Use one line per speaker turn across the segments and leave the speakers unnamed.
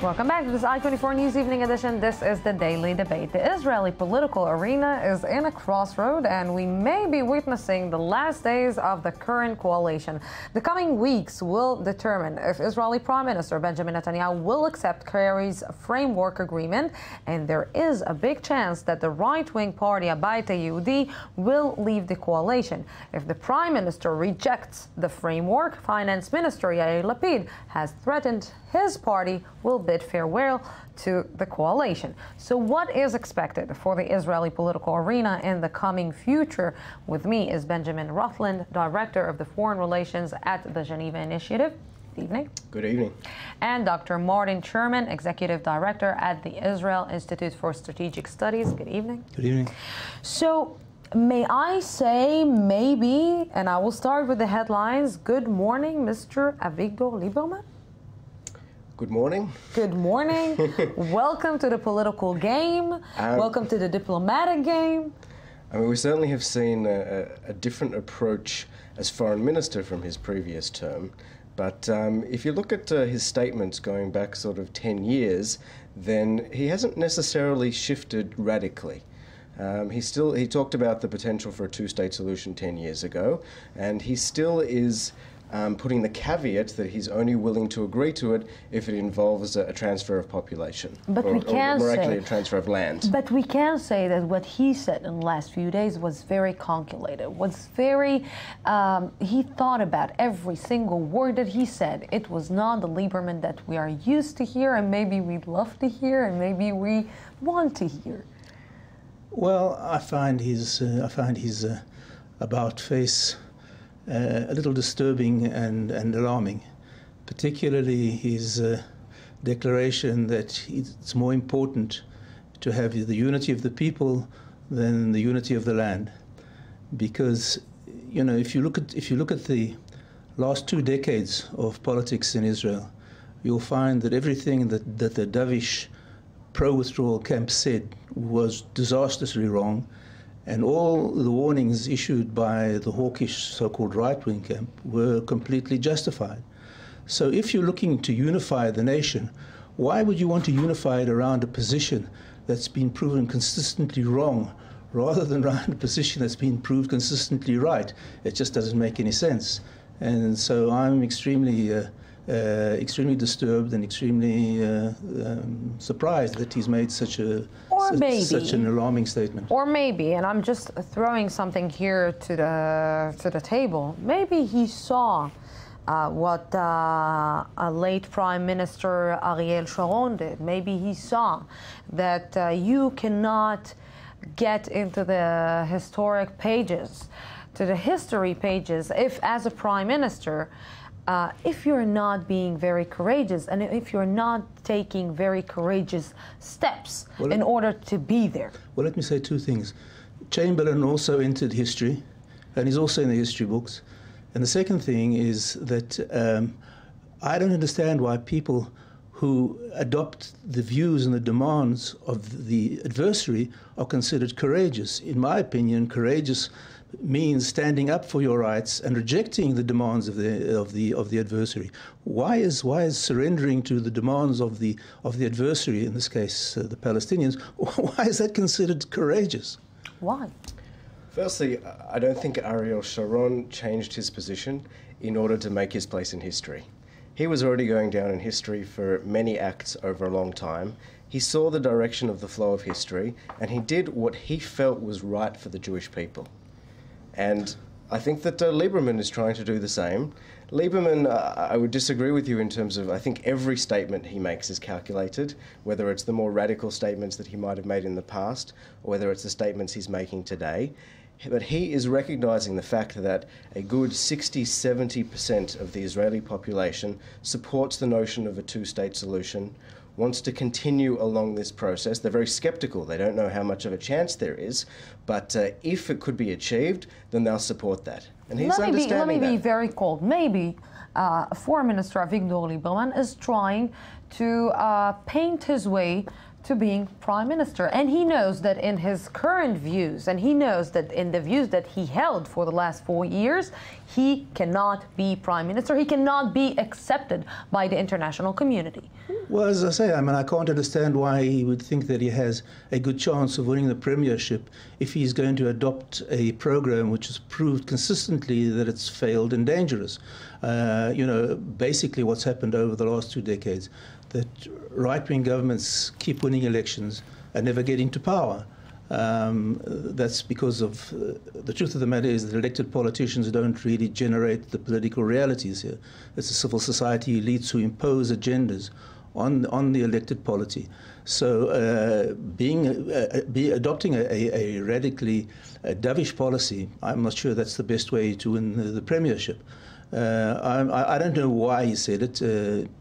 Welcome back to this I-24 News Evening Edition. This is the Daily Debate. The Israeli political arena is in a crossroad, and we may be witnessing the last days of the current coalition. The coming weeks will determine if Israeli Prime Minister Benjamin Netanyahu will accept Kerry's framework agreement, and there is a big chance that the right-wing party Abait Yehudi will leave the coalition. If the Prime Minister rejects the framework, Finance Minister Yair Lapid has threatened his party will bid farewell to the coalition. So what is expected for the Israeli political arena in the coming future? With me is Benjamin Rutland, Director of the Foreign Relations at the Geneva Initiative. Good evening.
Good evening.
And Dr. Martin Sherman, Executive Director at the Israel Institute for Strategic Studies. Good evening.
Good evening.
So may I say maybe, and I will start with the headlines, good morning, Mr. Avigdor Lieberman.
Good morning.
Good morning. Welcome to the political game. Welcome to the diplomatic game.
I mean, we certainly have seen a different approach as foreign minister from his previous term. But if you look at his statements going back sort of 10 years, then he hasn't necessarily shifted radically. He talked about the potential for a two-state solution 10 years ago, and he still is putting the caveat that he's only willing to agree to it if it involves a transfer of population,
but we can
or
say,
actually a transfer of land.
But we can say that what he said in the last few days was very calculated, was very, he thought about every single word that he said. It was not the Lieberman that we are used to hear, and maybe we'd love to hear, and maybe we want to hear.
Well, I find his about face a little disturbing and alarming, particularly his declaration that it's more important to have the unity of the people than the unity of the land. Because, you know, if you look at the last 2 decades of politics in Israel, you'll find that everything that the dovish pro-withdrawal camp said was disastrously wrong, and all the warnings issued by the hawkish so-called right-wing camp were completely justified. So if you're looking to unify the nation, why would you want to unify it around a position that's been proven consistently wrong, rather than around a position that's been proved consistently right? It just doesn't make any sense. And so I'm extremely disturbed and extremely surprised that he's made such an alarming statement.
Or maybe, and I'm just throwing something here to the table, maybe he saw what a late Prime Minister Ariel Sharon did. Maybe he saw that you cannot get into the historic pages, to the history pages, if as a Prime Minister, if you're not being very courageous and if you're not taking very courageous steps in order to be there.
Well, let me say 2 things. Chamberlain also entered history, and he's also in the history books. And the second thing is that I don't understand why people who adopt the views and the demands of the adversary are considered courageous. In my opinion, courageous means standing up for your rights and rejecting the demands of the adversary. Why is surrendering to the demands of the adversary, in this case the Palestinians, why is that considered courageous?
Why?
Firstly, I don't think Ariel Sharon changed his position in order to make his place in history. He was already going down in history for many acts over a long time. He saw the direction of the flow of history, and he did what he felt was right for the Jewish people. And I think that Lieberman is trying to do the same. Lieberman, I would disagree with you in terms of, I think every statement he makes is calculated, whether it's the more radical statements that he might have made in the past, or whether it's the statements he's making today. But he is recognizing the fact that a good 60–70% of the Israeli population supports the notion of a two-state solution, wants to continue along this process. They're very skeptical. They don't know how much of a chance there is, but if it could be achieved, then they'll support that. And he's understanding that.
Let me be very cold. Maybe Foreign Minister Avigdor Lieberman is trying to paint his way to being prime minister. And he knows that in his current views, and he knows that in the views that he held for the last 4 years, he cannot be prime minister. He cannot be accepted by the international community.
Well, as I say, I mean, I can't understand why he would think that he has a good chance of winning the premiership if he's going to adopt a program which has proved consistently that it's failed and dangerous. You know, basically what's happened over the last 2 decades, that right-wing governments keep winning elections and never get into power. That's because of the truth of the matter is that elected politicians don't really generate the political realities here. It's the civil society elites who impose agendas on the elected polity. So adopting a radically dovish policy, I'm not sure that's the best way to win the premiership. I don't know why he said it.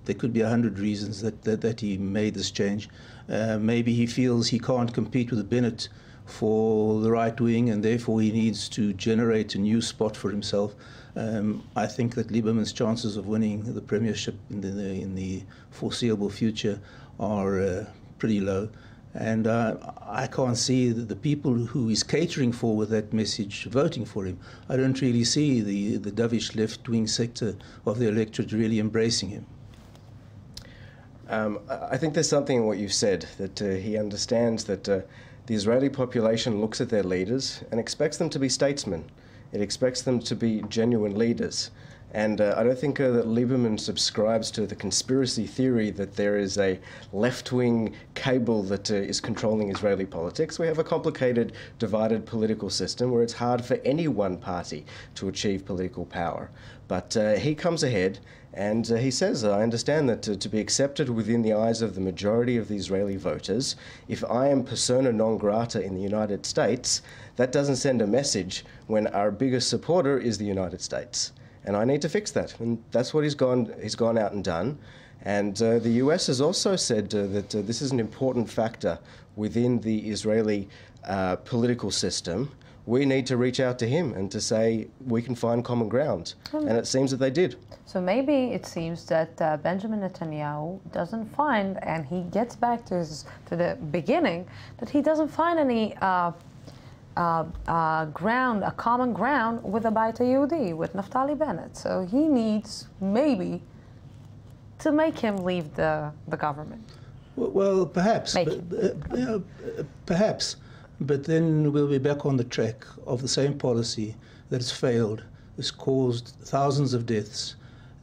There could be 100 reasons that he made this change. Maybe he feels he can't compete with Bennett for the right wing, and therefore he needs to generate a new spot for himself. I think that Lieberman's chances of winning the premiership in the foreseeable future are pretty low. And I can't see the people who he's catering for with that message voting for him. I don't really see the dovish left-wing sector of the electorate really embracing him.
I think there's something in what you've said, that he understands that the Israeli population looks at their leaders and expects them to be statesmen. It expects them to be genuine leaders. And I don't think that Lieberman subscribes to the conspiracy theory that there is a left-wing cable that is controlling Israeli politics. We have a complicated, divided political system where it's hard for any one party to achieve political power. But he comes ahead and he says, I understand that to be accepted within the eyes of the majority of the Israeli voters, if I am persona non grata in the United States, that doesn't send a message when our biggest supporter is the United States. And I need to fix that. And that's what he's gone out and done. And the US has also said that this is an important factor within the Israeli political system. We need to reach out to him and to say we can find common ground. And it seems that they did.
So maybe it seems that Benjamin Netanyahu doesn't find, and he gets back to the beginning, that he doesn't find any a common ground with Abait HaYehudi, with Naftali Bennett. So he needs maybe to make him leave the government.
Well, perhaps. Perhaps. But then we'll be back on the track of the same policy that has failed, has caused thousands of deaths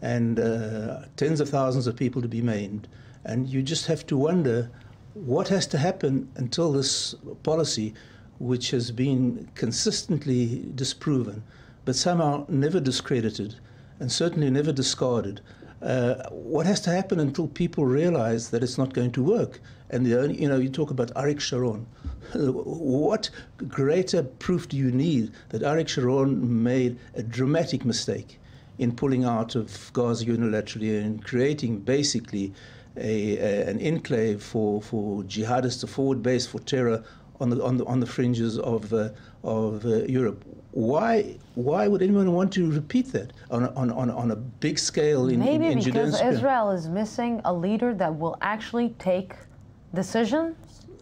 and tens of thousands of people to be maimed. And you just have to wonder what has to happen until this policy, which has been consistently disproven, but somehow never discredited, and certainly never discarded. What has to happen until people realize that it's not going to work? And you talk about Arik Sharon. What greater proof do you need that Arik Sharon made a dramatic mistake in pulling out of Gaza unilaterally and creating basically an enclave for jihadists, a forward base for terror on the fringes of Europe? Why would anyone want to repeat that on a big scale in Judea?
Maybe because Israel is missing a leader that will actually take decisions.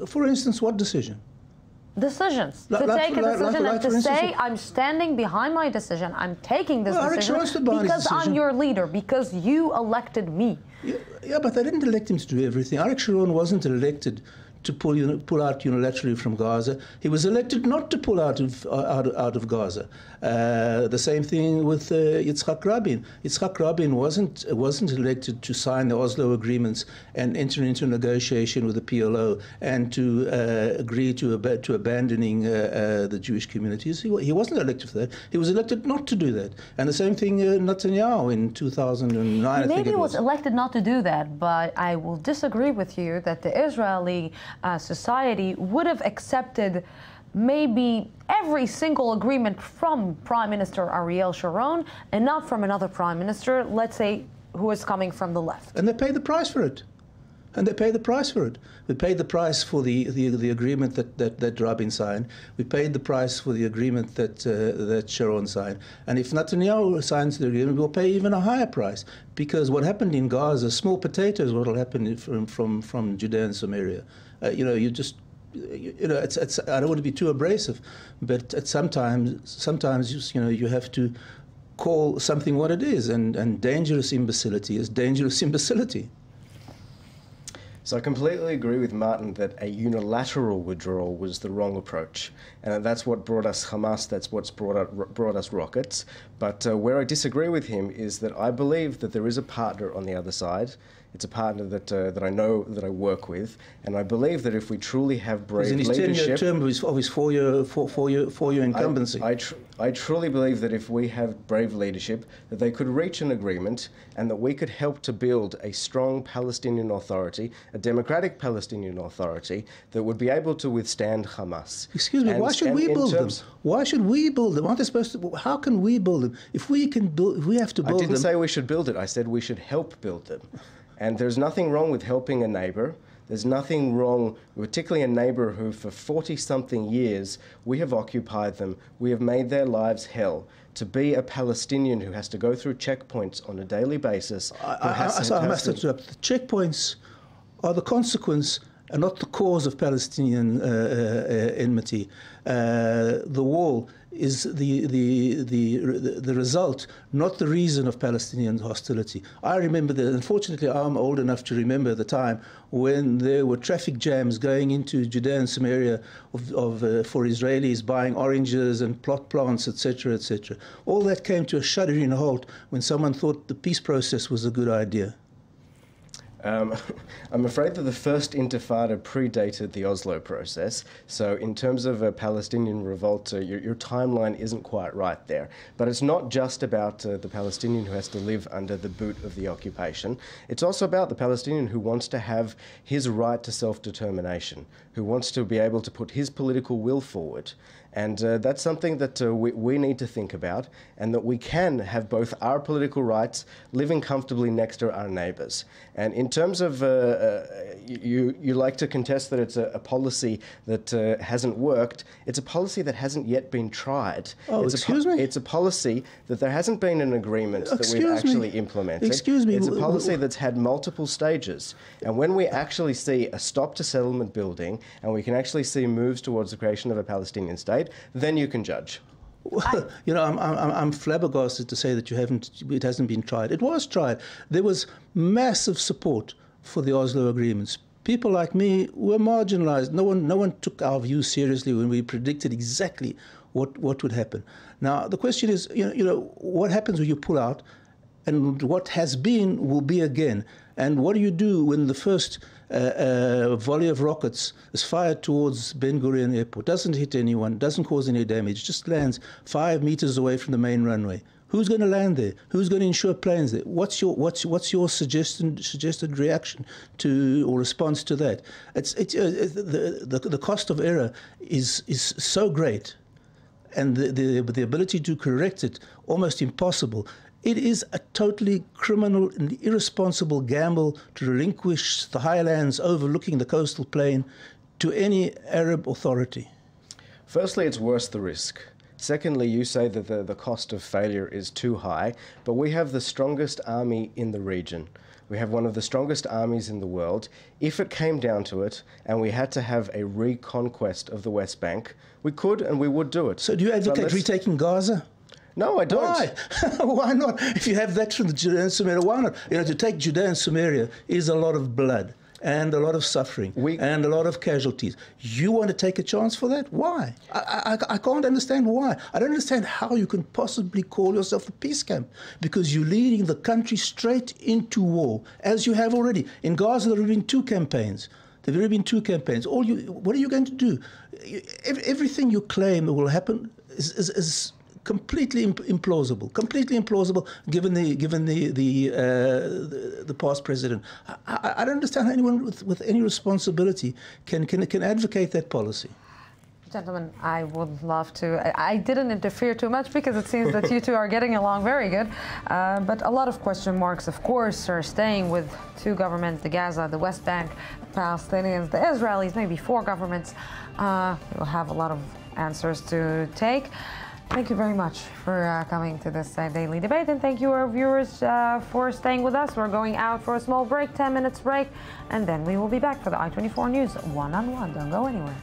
For instance, what decision?
Decisions. To take a decision and to say, I'm standing behind my decision, I'm taking this decision because I'm your leader, because you elected me.
Yeah, but they didn't elect him to do everything. Arik Sharon wasn't elected to pull out unilaterally from Gaza. He was elected not to pull out of Gaza. The same thing with Yitzhak Rabin. Yitzhak Rabin wasn't elected to sign the Oslo agreements and enter into negotiation with the PLO and to agree to abandoning the Jewish communities. He wasn't elected for that. He was elected not to do that. And the same thing Netanyahu in 2009.
Maybe he was elected not to do that, but I will disagree with you that the Israeli society would have accepted maybe every single agreement from Prime Minister Ariel Sharon and not from another prime minister, let's say, who is coming from the left.
And they paid the price for it. We paid the price for the agreement that Rabin signed. We paid the price for the agreement that Sharon signed. And if Netanyahu signs the agreement, we'll pay even a higher price. Because what happened in Gaza, small potatoes, what will happen from Judea and Samaria. You just, it's. I don't want to be too abrasive, but sometimes you have to call something what it is, and dangerous imbecility is dangerous imbecility.
So I completely agree with Martin that a unilateral withdrawal was the wrong approach, and that's what brought us Hamas, that's what's brought us rockets. But where I disagree with him is that I believe that there is a partner on the other side. It's a partner that I know, that I work with, and I believe that if we truly have brave leadership...
In his 10-year term of his four-year incumbency.
I truly believe that if we have brave leadership, that they could reach an agreement and that we could help to build a strong Palestinian Authority, a democratic Palestinian Authority, that would be able to withstand Hamas.
Excuse me, why should we build them? Why should we build them? Aren't they supposed to... How can we build them? If we can build, if we have to build them...
I didn't say we should build it. I said we should help build them. And there's nothing wrong with helping a neighbour. There's nothing wrong, particularly a neighbour who for 40-something years we have occupied them, we have made their lives hell. To be a Palestinian who has to go through checkpoints on a daily basis...
I must interrupt. The checkpoints are the consequence and not the cause of Palestinian enmity. The wall is the result, not the reason of Palestinian hostility. I remember that, unfortunately I'm old enough to remember the time when there were traffic jams going into Judea and Samaria for Israelis buying oranges and plot plants, etc., etc. All that came to a shuddering halt when someone thought the peace process was a good idea.
I'm afraid that the first Intifada predated the Oslo process, so in terms of a Palestinian revolt, your timeline isn't quite right there. But it's not just about the Palestinian who has to live under the boot of the occupation. It's also about the Palestinian who wants to have his right to self-determination, who wants to be able to put his political will forward. And that's something that we need to think about, and that we can have both our political rights living comfortably next to our neighbours. And in terms of, you like to contest that it's a policy that hasn't worked. It's a policy that hasn't yet been tried.
Oh, excuse me?
It's a policy that there hasn't been an agreement that we've actually implemented.
Excuse me?
It's a policy that's had multiple stages. And when we actually see a stop to settlement building, and we can actually see moves towards the creation of a Palestinian state, then you can judge.
Well, I'm flabbergasted to say that it hasn't been tried. It was tried. There was massive support for the Oslo agreements. People like me were marginalized. No one took our view seriously when we predicted exactly what would happen. Now the question is, what happens when you pull out, and what has been will be again. And what do you do when the first volley of rockets is fired towards Ben Gurion Airport, doesn't hit anyone, doesn't cause any damage, just lands 5 meters away from the main runway? Who's going to land there? Who's going to insure planes there? What's your suggested reaction to or response to that? The cost of error is so great, and the ability to correct it almost impossible. It is a totally criminal and irresponsible gamble to relinquish the highlands overlooking the coastal plain to any Arab authority.
Firstly, it's worth the risk. Secondly, you say that the cost of failure is too high, but we have the strongest army in the region. We have one of the strongest armies in the world. If it came down to it, and we had to have a reconquest of the West Bank, we could and we would do it.
So do you advocate retaking Gaza?
No, I don't.
Why? Why not? If you have that from the Judea and Samaria, why not? To take Judea and Samaria is a lot of blood and a lot of suffering and a lot of casualties. You want to take a chance for that? Why? I can't understand why. I don't understand how you can possibly call yourself a peace camp, because you're leading the country straight into war, as you have already. In Gaza, there have been 2 campaigns. There have been 2 campaigns. What are you going to do? Everything you claim will happen is completely implausible. Completely implausible, given the past president. I don't understand how anyone with any responsibility can advocate that policy.
Gentlemen, I would love to. I didn't interfere too much because it seems that you two are getting along very good. But a lot of question marks, of course, are staying with 2 governments, the Gaza, the West Bank, the Palestinians, the Israelis, maybe 4 governments. We'll have a lot of answers to take. Thank you very much for coming to this daily debate, and thank you, our viewers, for staying with us. We're going out for a small break, 10 minutes break, and then we will be back for the I-24 News one-on-one. Don't go anywhere.